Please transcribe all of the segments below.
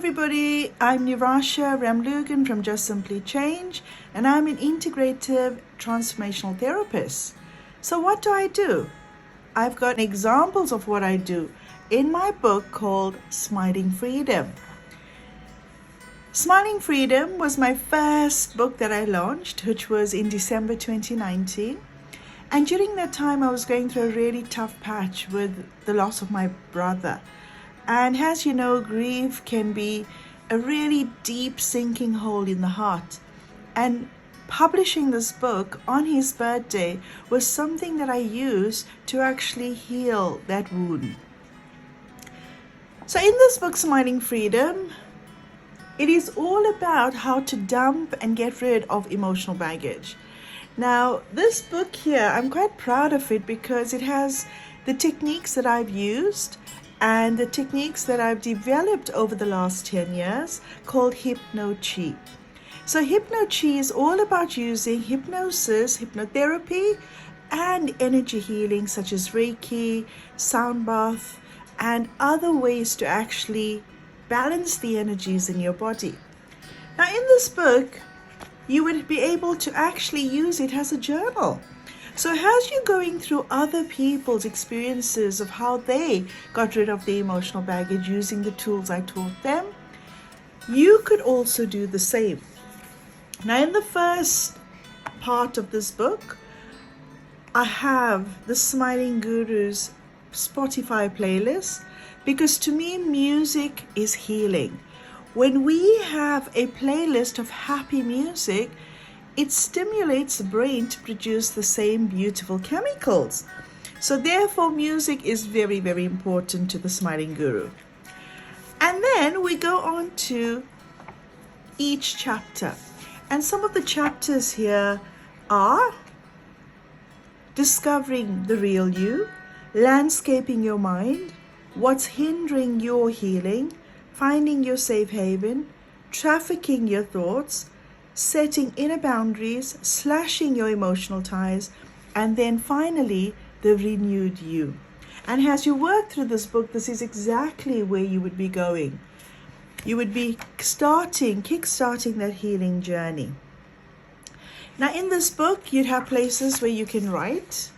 everybody, I'm Nirasha Ramlugan from Just Simply Change, and I'm an integrative transformational therapist. So what do? I've got examples of what I do in my book called Smiling Freedom. Smiling Freedom was my first book that I launched, which was in December 2019. And during that time, I was going through a really tough patch with the loss of my brother. And as you know, grief can be a really deep sinking hole in the heart. And publishing this book on his birthday was something that I used to actually heal that wound. So in this book, Smiling Freedom, it is all about how to dump and get rid of emotional baggage. Now, this book here, I'm quite proud of it because it has the techniques that I've used and the techniques that I've developed over the last 10 years called Hypno-Chi. So Hypno-Chi is all about using hypnosis, hypnotherapy, and energy healing such as Reiki, sound bath, and other ways to actually balance the energies in your body. Now in this book, you would be able to actually use it as a journal. So as you're going through other people's experiences of how they got rid of the emotional baggage using the tools I taught them, you could also do the same. Now in the first part of this book, I have the Smiling Guru's Spotify playlist because to me music is healing. When we have a playlist of happy music, it stimulates the brain to produce the same beautiful chemicals. So therefore, music is very, very important to the Smiling Guru. And then we go on to each chapter. And some of the chapters here are discovering the real you, landscaping your mind, what's hindering your healing, finding your safe haven, trafficking your thoughts, setting inner boundaries, slashing your emotional ties, and then finally, the renewed you. And as you work through this book, this is exactly where you would be going. You would be kickstarting that healing journey. Now in this book, you'd have places where you can write,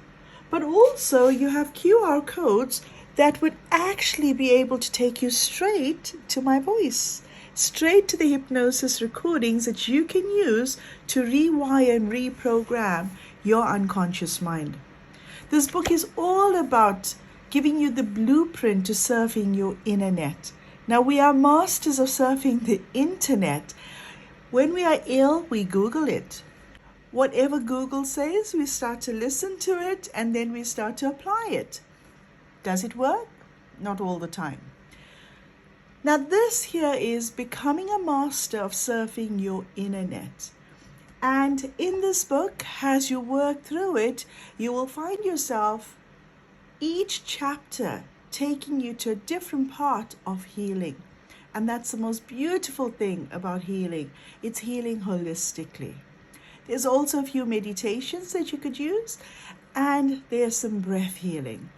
but also you have QR codes that would actually be able to take you straight to my voice, straight to the hypnosis recordings that you can use to rewire and reprogram your unconscious mind. This book is all about giving you the blueprint to surfing your inner net. Now, we are masters of surfing the internet. When we are ill, we Google it. Whatever Google says, we start to listen to it and then we start to apply it. Does it work? Not all the time. Now this here is becoming a master of surfing your inner net. And in this book, as you work through it, you will find yourself each chapter taking you to a different part of healing. And that's the most beautiful thing about healing. It's healing holistically. There's also a few meditations that you could use, and there's some breath healing.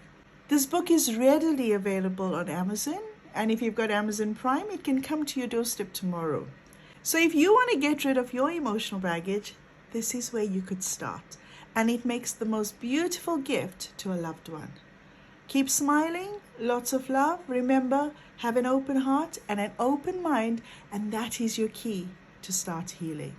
This book is readily available on Amazon, and if you've got Amazon Prime, it can come to your doorstep tomorrow. So if you want to get rid of your emotional baggage, this is where you could start. And it makes the most beautiful gift to a loved one. Keep smiling, lots of love. Remember, have an open heart and an open mind, and that is your key to start healing.